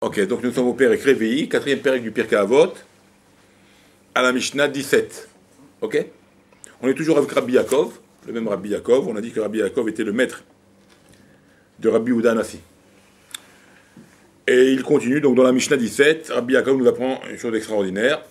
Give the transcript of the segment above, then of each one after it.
Ok, donc nous sommes au Pérec Réveillé, quatrième Pérec du Pirkei Avot, à la Mishnah 17. Ok? On est toujours avec Rabbi Yaakov, le même Rabbi Yaakov. On a dit que Rabbi Yaakov était le maître de Rabbi Yehuda Hanassi. Et il continue, donc dans la Mishnah 17, Rabbi Yaakov nous apprend une chose extraordinaire.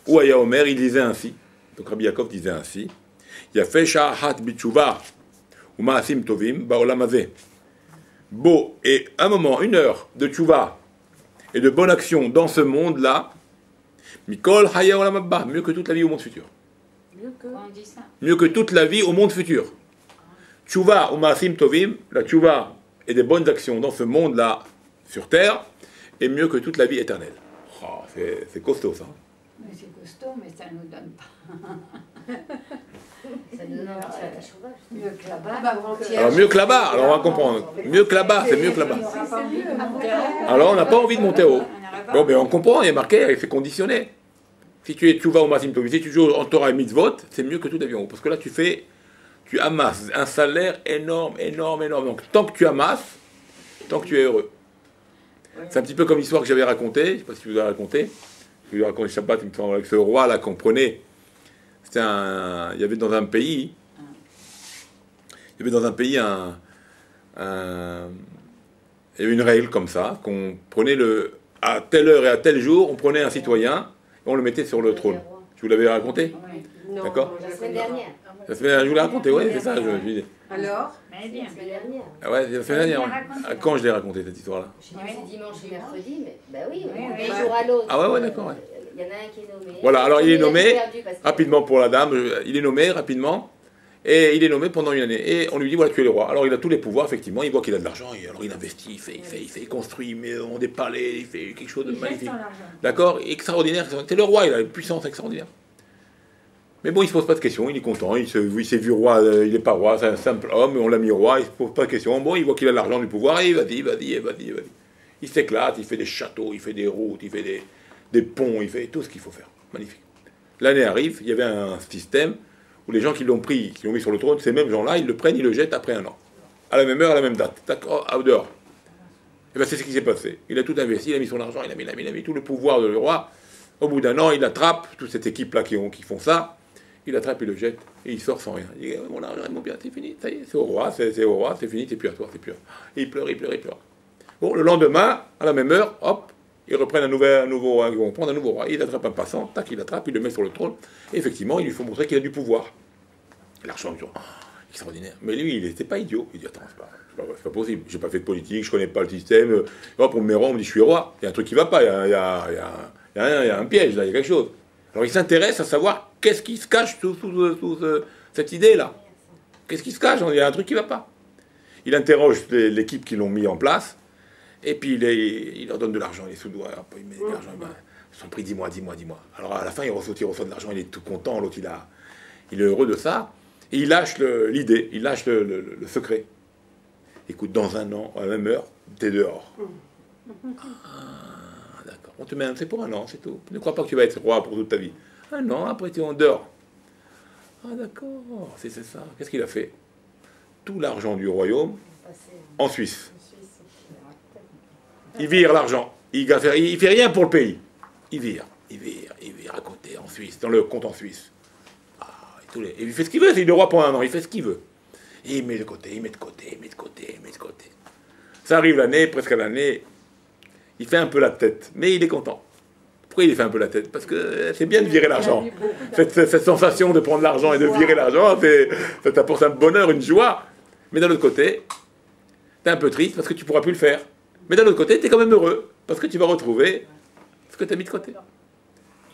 Ou Aya Omer, il disait ainsi. Donc Rabbi Yaakov disait ainsi. Yafeh sha'ahat bitshuva ou ma'asim tovim ba'olam hazeh. Beau, et un moment, une heure de tchouva et de bonne action dans ce monde-là, Mikol Haya Olam Abba, mieux que toute la vie au monde futur. Mieux que toute la vie au monde futur. Tchouva ou Maasim Tovim, la tchouva et des bonnes actions dans ce monde-là, sur terre, est mieux que toute la vie éternelle. Oh, c'est costaud ça. Mais c'est costaud, mais ça ne nous donne pas. Ça nous donne mieux que là-bas. Alors mieux que là-bas, alors on va comprendre. Mieux que là-bas, c'est mieux que là-bas. Alors on n'a pas envie de monter haut. Bon, mais on comprend, il est marqué, c'est conditionné. Si tu es tchouva ou Maasim Tovim, si tu joues en Torah et Mitzvot, c'est mieux que toute la vie en haut. Parce que là, tu amasses un salaire énorme, énorme, énorme. Donc tant que tu amasses, tant que tu es heureux. C'est un petit peu comme l'histoire que j'avais racontée, je ne sais pas si vous avez raconté. Je vous ai raconté Shabbat, il me semble, avec ce roi-là qu'on prenait. Il y avait dans un pays, il y avait une règle comme ça, qu'on prenait à telle heure et à tel jour, on prenait un citoyen et on le mettait sur le trône. Je vous l'avais raconté? Non, d'accord? la semaine dernière. La semaine dernière, je vous l'ai raconté, oui, c'est ça. Alors? Mais bien. La semaine dernière. Ah ouais, la semaine dernière. Ouais. Quand je l'ai raconté cette histoire-là? Je sais c'est dimanche et mercredi, mais bah oui, Oui, on oui. est jour à l'autre. Ah ouais, d'accord. Ouais. Il y en a un qui est nommé. Voilà, alors il est nommé parce que- rapidement pour la dame, il est nommé rapidement, et il est nommé pendant une année. Et on lui dit, voilà, tu es le roi. Alors il a tous les pouvoirs, effectivement, il voit qu'il a de l'argent, et alors il investit, il construit, il met des palais, il fait quelque chose de magnifique. D'accord? Extraordinaire, c'est le roi, il a une puissance extraordinaire. Mais bon, il ne se pose pas de questions, il est content, il s'est vu roi, il n'est pas roi, c'est un simple homme, on l'a mis roi, il ne se pose pas de questions. Bon, il voit qu'il a de l'argent, du pouvoir, et vas-y. Il s'éclate, il fait des châteaux, il fait des routes, il fait des ponts, il fait tout ce qu'il faut faire. Magnifique. L'année arrive, il y avait un système où les gens qui l'ont pris, qui l'ont mis sur le trône, ces mêmes gens-là, ils le prennent, ils le jettent après un an. À la même heure, à la même date. D'accord, dehors. Et bien c'est ce qui s'est passé. Il a tout investi, il a mis son argent, il a mis tout le pouvoir de roi. Au bout d'un an, il attrape toute cette équipe-là qui font ça. Il attrape, il le jette, et il sort sans rien. Il dit, mon argent, mon bien, c'est fini, ça y est, c'est au roi, c'est fini, c'est plus à toi, c'est plus à toi. Et il pleure. Bon, le lendemain, à la même heure, hop, ils reprennent ils vont prendre un nouveau roi. Il attrape un passant, tac, il l'attrape, il le met sur le trône. Et effectivement, il lui faut montrer qu'il a du pouvoir. L'argent, extraordinaire. Mais lui, il n'était pas idiot. Il dit, attends, c'est pas possible, j'ai pas fait de politique, je connais pas le système. Hop, on me met roi, on me dit, je suis roi. Il y a un truc qui va pas, il y a un piège, là, il y a quelque chose. Alors il s'intéresse à savoir qu'est-ce qui se cache sous cette idée-là. Qu'est-ce qui se cache? Il y a un truc qui ne va pas. Il interroge l'équipe qui l'ont mis en place, et puis il leur donne de l'argent, il est sous doigt, il met de l'argent, ils sont pris 10 mois. Alors à la fin, il reçoit de l'argent, il est tout content, l'autre il est heureux de ça, et il lâche l'idée, il lâche le secret. Écoute, dans un an, à la même heure, t'es dehors. D'accord. On te met c'est pour un an, c'est tout. Ne crois pas que tu vas être roi pour toute ta vie. Un an, après tu es en dehors. Ah d'accord, c'est ça. Qu'est-ce qu'il a fait? Tout l'argent du royaume en Suisse. Il vire l'argent. Il fait rien pour le pays. Il vire à côté, en Suisse, dans le compte en Suisse. Et il fait ce qu'il veut, c'est le roi pour un an, il fait ce qu'il veut. Et il met de côté. Ça arrive l'année, presque à l'année. Il fait un peu la tête, mais il est content. Pourquoi il fait un peu la tête? Parce que c'est bien de virer l'argent. Cette sensation de prendre l'argent et de virer l'argent, ça t'apporte un bonheur, une joie. Mais d'un autre côté, t'es un peu triste parce que tu pourras plus le faire. Mais d'un autre côté, t'es quand même heureux parce que tu vas retrouver ce que t'as mis de côté.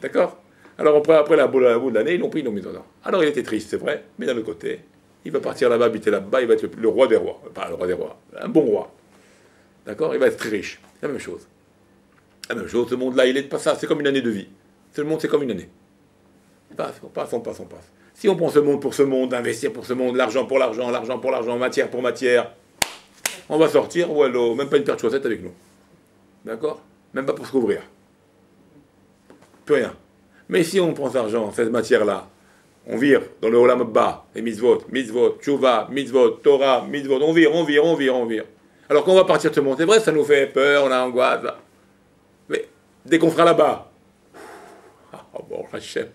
D'accord? Alors après la bout de l'année, ils l'ont mis dedans. Alors il était triste, c'est vrai, mais d'un autre côté, il va partir là-bas, habiter là-bas, il va être le roi des rois. Pas le roi des rois, un bon roi. D'accord? Il va être très riche. La même chose. Ce monde-là, il n'est pas ça. C'est comme une année de vie. Ce monde, c'est comme une année. On passe. Si on prend ce monde pour ce monde, investir pour ce monde, l'argent pour l'argent, matière pour matière, on va sortir, voilà, même pas une paire de chaussettes avec nous. D'accord? Même pas pour se couvrir. Plus rien. Mais si on prend cet argent, cette matière-là, on vire dans le Olam Abba, les mitzvot, tchouva, mitzvot, Torah, mitzvot, on vire. Alors qu'on va partir de ce monde, c'est vrai, ça nous fait peur, on a angoisse. Dès qu'on sera là-bas, ah bon, Hachem,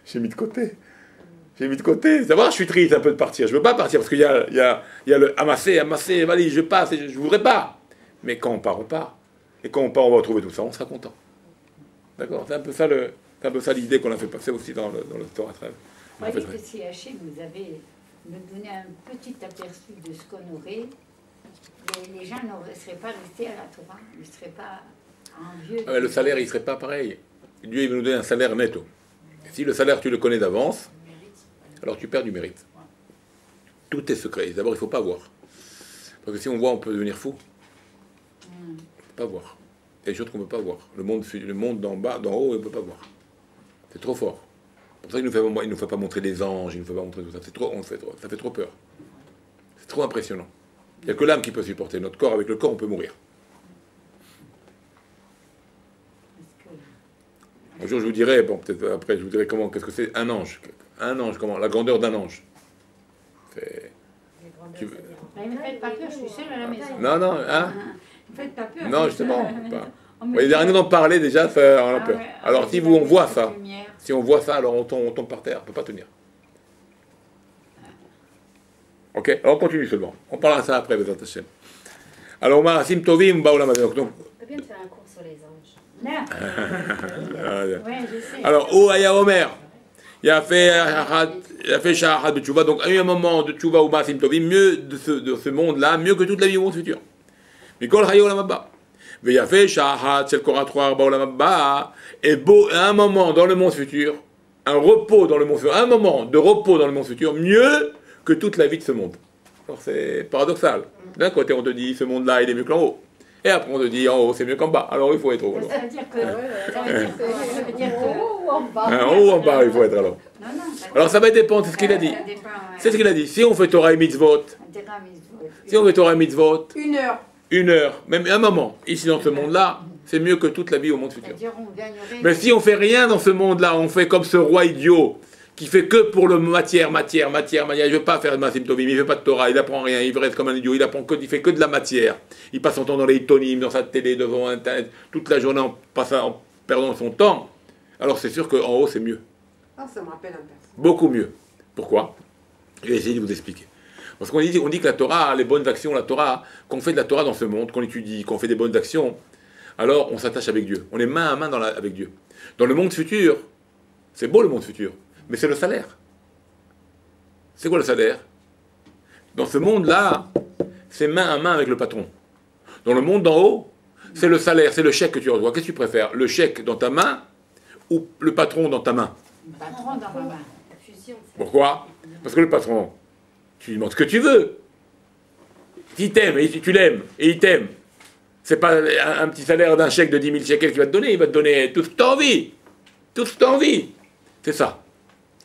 j'ai mis de côté. J'ai mis de côté. Ça va, je suis triste un peu de partir. Je veux pas partir parce qu'il y a le amasser, allez, je passe, je voudrais pas. Mais quand on part, on part. Et quand on part, on va retrouver tout ça, on sera content. D'accord? C'est un peu ça l'idée qu'on a fait passer aussi dans le Torah 13. Vous voyez que si Hachem vous avez me donné un petit aperçu de ce qu'on aurait, les gens ne seraient pas restés à la Torah, ils ne seraient pas envieux. Le salaire, il ne serait pas pareil. Dieu, il va nous donner un salaire netto. Si le salaire, tu le connais d'avance, alors tu perds du mérite. Tout est secret. D'abord, il ne faut pas voir. Parce que si on voit, on peut devenir fou. Il ne faut pas voir. Il y a des choses qu'on ne peut pas voir. Le monde d'en bas, d'en haut, on ne peut pas voir. C'est trop fort. C'est pour ça qu'il ne nous fait pas montrer des anges, il ne nous fait pas montrer tout ça. Ça fait trop peur. C'est trop impressionnant. Il n'y a que l'âme qui peut supporter. Notre corps, avec le corps, on peut mourir. Un jour, je vous dirai, bon, peut-être après, je vous dirai qu'est-ce que c'est un ange. Un ange, comment? La grandeur d'un ange. Mais ne me faites pas peur, je suis seule à la maison. Non, hein? Ne me faites pas peur. Non, justement. Il y a rien d'en parler déjà, ça en a peur. Alors, si on voit ça, alors on tombe par terre, on ne peut pas tenir. Ok? Alors, on continue seulement. On parlera de ça après, Bezat Hashem. Alors, on m'a Tovim, Baolam. Donc, on peut bien faire un cours sur les anges. Ouais, je sais. alors, Aya Omer, il a fait Shahad de Tchouva, donc il y a eu un moment de Tchouva ou Maasim Tovim, mieux de ce monde-là, mieux que toute la vie au monde futur. Mikol Hayo Lamabba. Il a fait Shahad, Shel Koratroir, Baolamabba, et un moment dans le monde futur, un repos dans le monde futur, un moment de repos dans le monde futur, mieux que toute la vie de ce monde. Alors c'est paradoxal. D'un côté, on te dit ce monde-là, il est mieux qu'en haut. Et après, on te dit en haut, c'est mieux qu'en bas. Alors il faut être au haut. Ça veut dire que. En bas. En haut, en bas, il faut être alors. Non, Alors ça va dépendre, c'est ce qu'il a dit. Ça dépend, ouais. C'est ce qu'il a dit. Si on fait Torah et Mitzvot, si on fait Torah et Mitzvot, 1 heure. même un moment, ici dans ce monde-là, c'est mieux que toute la vie au monde futur. C'est-à-dire, on gagnerait. Mais si on fait rien dans ce monde-là, on fait comme ce roi idiot qui fait que pour le matière. Je veux pas faire de Maasim Tovim, il fait pas de Torah, il apprend rien, il reste comme un idiot, il fait que de la matière. Il passe son temps dans les itonim, dans sa télé, devant Internet, toute la journée en perdant son temps. Alors c'est sûr qu'en haut c'est mieux. Ah, ça me rappelle un personne. Beaucoup mieux. Pourquoi? Je vais essayer de vous expliquer. Parce qu'on dit que la Torah, les bonnes actions, la Torah, qu'on fait de la Torah dans ce monde, qu'on étudie, qu'on fait des bonnes actions, alors on s'attache avec Dieu. On est main à main avec Dieu. Dans le monde futur, c'est beau le monde futur, mais c'est le salaire. C'est quoi le salaire? Dans ce monde-là, c'est main à main avec le patron. Dans le monde d'en haut, c'est le salaire, c'est le chèque que tu reçois. Qu'est-ce que tu préfères? Le chèque dans ta main ou le patron dans ta main? Le patron dans ma main. Pourquoi? Parce que le patron, tu lui demandes ce que tu veux. Il t'aime, et tu l'aimes, et il t'aime. C'est pas un petit salaire d'un chèque de 10 000 shekels qu'il va te donner, il va te donner tout ce que tu as envie. Tout ce que tu as envie. C'est ça.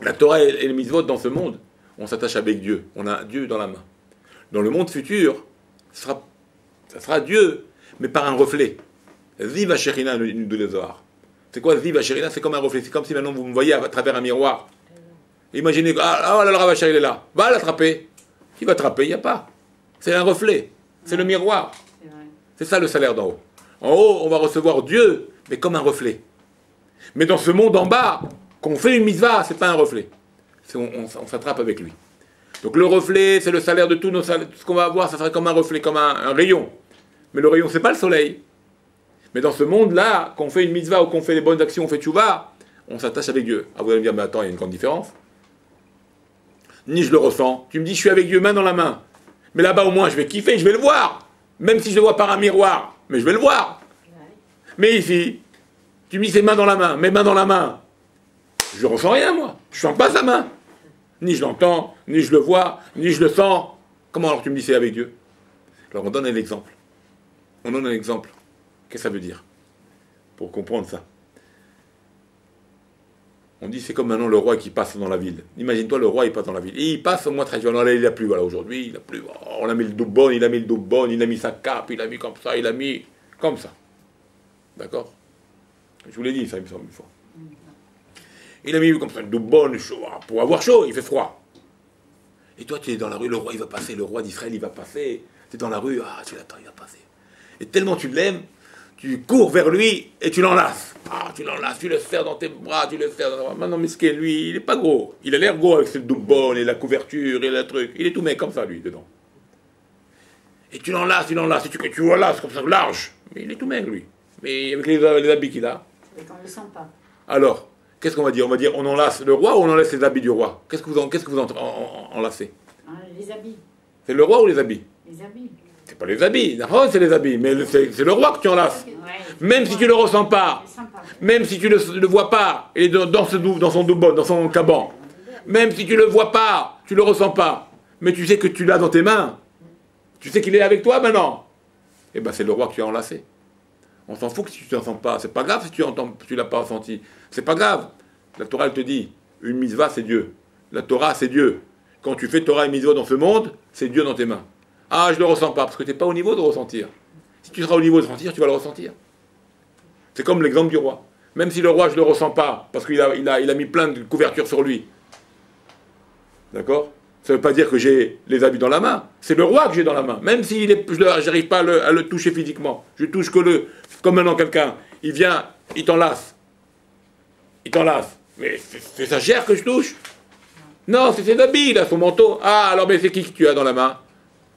La Torah et les mitzvot dans ce monde, on s'attache avec Dieu. On a Dieu dans la main. Dans le monde futur, ça sera Dieu, mais par un reflet. Ziv Asherina, nous dit le Zohar. C'est quoi Ziv Asherina? C'est comme un reflet. C'est comme si maintenant vous me voyez à travers un miroir. Imaginez, le Rav Asher, il est là. Va l'attraper. Qui va attraper? Il n'y a pas. C'est un reflet. C'est le miroir. C'est ça le salaire d'en haut. En haut, on va recevoir Dieu, mais comme un reflet. Mais dans ce monde en bas, qu'on fait une mitzvah, c'est pas un reflet. On s'attrape avec lui. Donc le reflet, c'est le salaire de tout ce qu'on va avoir, ça sera comme un reflet, comme un rayon. Mais le rayon, c'est pas le soleil. Mais dans ce monde-là, qu'on fait une mitzvah ou qu'on fait les bonnes actions, on fait tchouva, on s'attache avec Dieu. Ah, vous allez me dire, mais attends, il y a une grande différence. Ni je le ressens. Tu me dis, je suis avec Dieu main dans la main. Mais là-bas, au moins, je vais kiffer, je vais le voir. Même si je le vois par un miroir. Mais je vais le voir. Mais ici, tu me dis, c'est main dans la main. Mais main dans la main. Je ne ressens rien, moi. Je ne sens pas sa main. Ni je l'entends, ni je le vois, ni je le sens. Comment alors tu me dis, c'est avec Dieu? Alors on donne un exemple. On donne un exemple. Qu'est-ce que ça veut dire? Pour comprendre ça. On dit c'est comme maintenant le roi qui passe dans la ville. Imagine-toi le roi il passe dans la ville. Et il passe au mois de traditionnel. Là il a plu. Voilà aujourd'hui il a plu. Oh, on a mis le double, il a mis le double, il a mis sa cape, il a mis comme ça, il a mis comme ça. D'accord? Je vous l'ai dit ça il me semble une fois. Il a mis comme ça le double chaud pour avoir chaud. Il fait froid. Et toi tu es dans la rue. Le roi il va passer. Le roi d'Israël il va passer. Tu es dans la rue. Ah tu l'attends il va passer. Et tellement tu l'aimes, tu cours vers lui et tu l'enlaces. Ah, tu l'enlaces, tu le serres dans tes bras, tu le serres dans tes bras. Maintenant, Miskin, lui, il est pas gros. Il a l'air gros avec cette double et la couverture et le truc. Il est tout mec comme ça, lui, dedans. Et tu l'enlaces, et tu l'enlaces comme ça, large. Mais il est tout maigre, lui. Mais avec les habits qu'il a. Et qu'on ne le sent pas. Alors, qu'est-ce qu'on va dire? On va dire, on enlace le roi ou on enlace les habits du roi? Qu'est-ce que vous enlacez? Les habits. C'est le roi ou les habits? Les habits. C'est pas les habits, d'accord, c'est les habits, mais c'est le roi que tu enlaces. Ouais. Même si tu le ressens pas, Je le sens pas. même si tu le vois pas, il est dans son doubon, dans son caban. Même si tu le vois pas, tu le ressens pas, mais tu sais que tu l'as dans tes mains. Tu sais qu'il est avec toi maintenant. Eh ben c'est le roi que tu as enlacé. On s'en fout que si tu ne sens pas. C'est pas grave si tu l'as pas ressenti. C'est pas grave. La Torah elle te dit, une mitzvah c'est Dieu. La Torah c'est Dieu. Quand tu fais Torah et mitzvah dans ce monde, c'est Dieu dans tes mains. Ah, je le ressens pas parce que tu n'es pas au niveau de ressentir. Si tu seras au niveau de ressentir, tu vas le ressentir. C'est comme l'exemple du roi. Même si le roi je le ressens pas parce qu'il a mis plein de couvertures sur lui. D'accord? Ça ne veut pas dire que j'ai les habits dans la main. C'est le roi que j'ai dans la main. Même si je n'arrive pas à le toucher physiquement. Je touche que comme maintenant quelqu'un, il vient, il t'enlace. Il t'enlace. Mais c'est sa chair que je touche. Non, c'est ses habits, là, son manteau. Ah, alors mais c'est qui que tu as dans la main?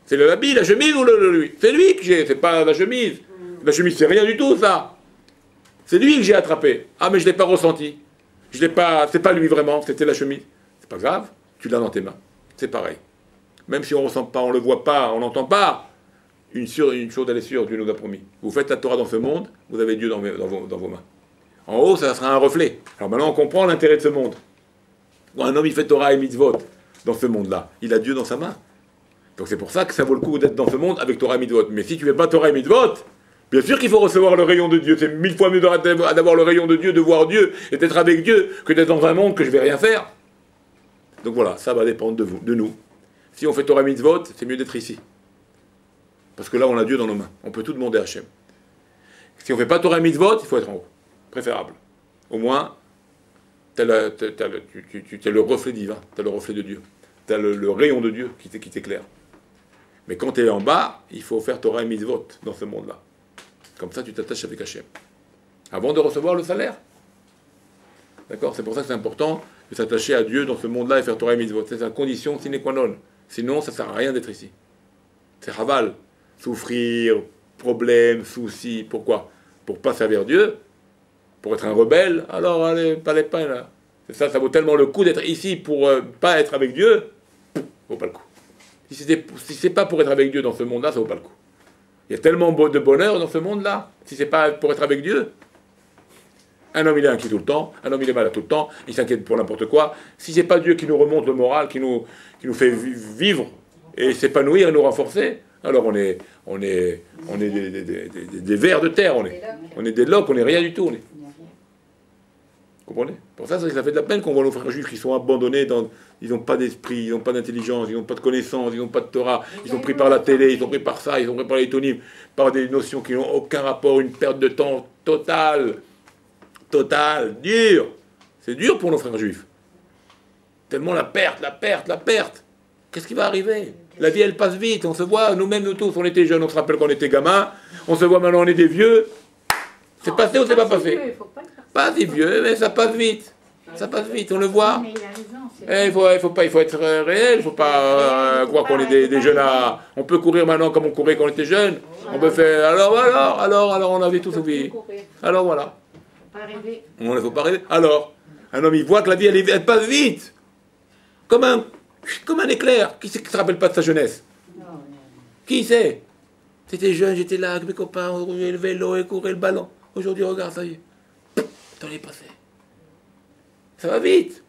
C'est le habit, la chemise ou lui? C'est lui que j'ai, c'est pas la chemise. La chemise, c'est rien du tout, ça. C'est lui que j'ai attrapé. Ah, mais je ne l'ai pas ressenti. Je l'ai pas, c'est pas lui vraiment, c'était la chemise. C'est pas grave, tu l'as dans tes mains. C'est pareil. Même si on ne ressent pas, on ne le voit pas, on n'entend pas, une chose elle est sûre, Dieu nous a promis. Vous faites la Torah dans ce monde, vous avez Dieu dans vos mains. En haut, ça sera un reflet. Alors maintenant, on comprend l'intérêt de ce monde. Quand un homme, il fait Torah et mitzvot dans ce monde-là, il a Dieu dans sa main. Donc c'est pour ça que ça vaut le coup d'être dans ce monde avec Torah et mitzvot. Mais si tu ne fais pas Torah et mitzvot, bien sûr qu'il faut recevoir le rayon de Dieu. C'est 1000 fois mieux d'avoir le rayon de Dieu, de voir Dieu et d'être avec Dieu, que d'être dans un monde que je ne vais rien faire. Donc voilà, ça va dépendre de nous. Si on fait Torah Mitzvot, c'est mieux d'être ici. Parce que là, on a Dieu dans nos mains. On peut tout demander à Hachem. Si on ne fait pas Torah Mitzvot, il faut être en haut. Préférable. Au moins, tu as le reflet divin, tu as le reflet de Dieu. Tu as le rayon de Dieu qui t'éclaire. Mais quand tu es en bas, il faut faire Torah Mitzvot dans ce monde-là. Comme ça, tu t'attaches avec Hachem. Avant de recevoir le salaire. D'accord? C'est pour ça que c'est important de s'attacher à Dieu dans ce monde-là et faire Torah et mitzvot. C'est sa condition sine qua non. Sinon, ça ne sert à rien d'être ici. C'est raval. Souffrir, problèmes, soucis. Pourquoi? Pour ne pas servir Dieu, pour être un rebelle. Alors, allez, pas les pains là. C'est ça, ça vaut tellement le coup d'être ici pour ne pas être avec Dieu. Ça vaut pas le coup. Si c'est pas pour être avec Dieu dans ce monde-là, ça vaut pas le coup. Il y a tellement de bonheur dans ce monde-là. Si c'est pas pour être avec Dieu. Un homme il est inquiet tout le temps, un homme il est malade tout le temps, il s'inquiète pour n'importe quoi. Si c'est pas Dieu qui nous remonte le moral, qui nous fait vivre et s'épanouir et nous renforcer, alors on est des vers de terre, on est des loques, on est rien du tout. Vous comprenez? Pour ça, ça fait de la peine qu'on voit nos frères juifs qui sont abandonnés, ils n'ont pas d'esprit, ils n'ont pas d'intelligence, ils n'ont pas de connaissances, ils n'ont pas de Torah, ils sont pris par la télé, ils sont pris par ça, ils sont pris par les tonymes, par des notions qui n'ont aucun rapport, une perte de temps totale. Dur. C'est dur pour nos frères juifs. Tellement la perte. Qu'est-ce qui va arriver? La vie, elle passe vite. On se voit, nous-mêmes, nous tous, on était jeunes, on se rappelle qu'on était gamins. On se voit maintenant, on est des vieux. C'est passé ou c'est pas passé? Pas des vieux, mais ça passe vite. Ça passe vite, on le voit. Mais il a raison. Il faut être réel. Il ne faut pas croire qu'on est des jeunes à... On peut courir maintenant comme on courait quand on était jeune. On peut faire... Alors, on avait tous oublié. Alors, voilà. Il ne faut pas rêver. Alors, un homme, il voit que la vie, elle passe vite. Comme un éclair. Qui c'est qui ne se rappelle pas de sa jeunesse? Qui c'est? J'étais jeune, j'étais là avec mes copains, on roulait le vélo et courait le ballon. Aujourd'hui, regarde, ça y est. Temps est passé. Ça va vite.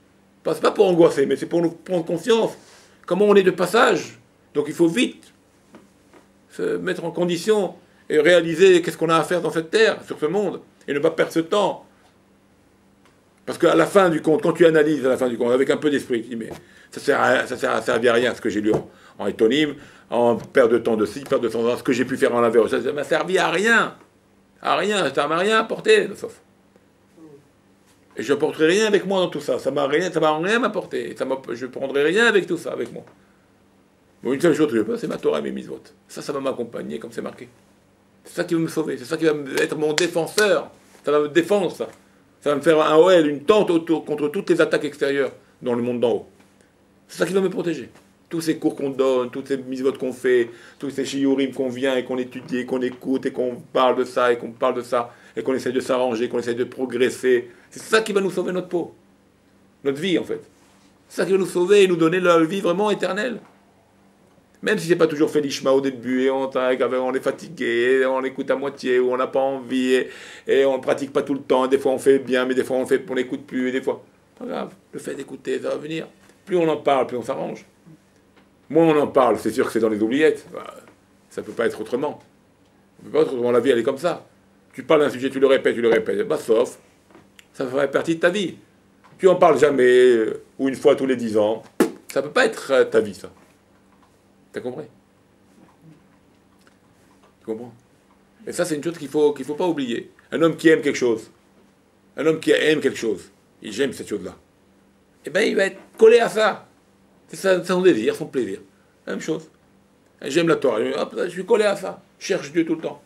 C'est pas pour angoisser, mais c'est pour nous prendre conscience. Comment on est de passage. Donc il faut vite se mettre en condition et réaliser qu'est-ce qu'on a à faire dans cette terre, sur ce monde. Et ne pas perdre ce temps. Parce qu'à la fin du compte, quand tu analyses à la fin du compte, avec un peu d'esprit, tu dis, mais ça sert à servir à rien, ce que j'ai lu en étonyme, en perte de temps de ci, perte de temps, ce que j'ai pu faire en inverse, ça ne m'a servi à rien. À rien, ça ne m'a rien apporté, sauf. Et je ne porterai rien avec moi dans tout ça. Ça ne m'a rien apporté. Je ne prendrai rien avec tout ça, avec moi. Bon, une seule chose que je peux, c'est ma Torah et mes mitzvot. Ça va m'accompagner, comme c'est marqué. C'est ça qui va me sauver. C'est ça qui va être mon défenseur. Ça va me défendre, ça. Ça va me faire un OL, une tente autour, contre toutes les attaques extérieures dans le monde d'en haut. C'est ça qui va me protéger. Tous ces cours qu'on donne, toutes ces mises-votes qu'on fait, tous ces shiurim qu'on vient et qu'on étudie, et qu'on écoute, et qu'on parle de ça, et qu'on parle de ça, et qu'on essaie de s'arranger, qu'on essaie de progresser. C'est ça qui va nous sauver notre peau. Notre vie, en fait. C'est ça qui va nous sauver et nous donner la vie vraiment éternelle. Même si c'est pas toujours fait l'ishma au début, et on est fatigué, et on écoute à moitié, ou on n'a pas envie, et on ne pratique pas tout le temps. Des fois on fait bien, mais des fois on n'écoute plus, et des fois... Pas grave, le fait d'écouter, ça va venir. Plus on en parle, plus on s'arrange. Moins on en parle, c'est sûr que c'est dans les oubliettes. Ça ne peut pas être autrement. Ça peut pas être autrement, la vie elle est comme ça. Tu parles d'un sujet, tu le répètes, bah sauf, ça ferait partie de ta vie. Tu en parles jamais, ou une fois tous les 10 ans, ça ne peut pas être ta vie, ça. T'as compris? Tu comprends? Et ça, c'est une chose qu'il faut pas oublier. Un homme qui aime quelque chose, j'aime cette chose-là, eh bien, il va être collé à ça. C'est son désir, son plaisir. Même chose. J'aime la Torah, je suis collé à ça. Je cherche Dieu tout le temps.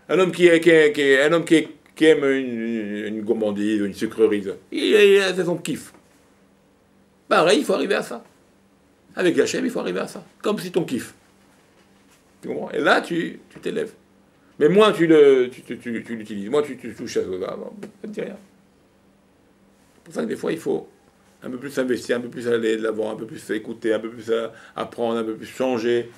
Un homme qui aime une gourmandise ou une sucrerie, c'est son kiff. Pareil, il faut arriver à ça. Avec Hachem, il faut arriver à ça. Comme si ton kiff. Tu comprends? Et là, tu t'élèves. Mais moins tu l'utilises, moins tu touches à ça, ça ne dit rien. C'est pour ça que des fois, il faut un peu plus s'investir, un peu plus aller de l'avant, un peu plus écouter, un peu plus apprendre, un peu plus changer.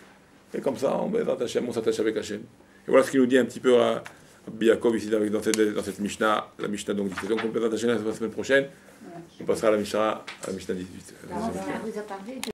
Et comme ça, on s'attache avec Hachem. Et voilà ce qu'il nous dit un petit peu à Biakov ici dans cette Mishnah. La Mishnah donc 17. Donc on présente Hachem la semaine prochaine. On passera à la Mishnah 18. Alors, on vous a parlé de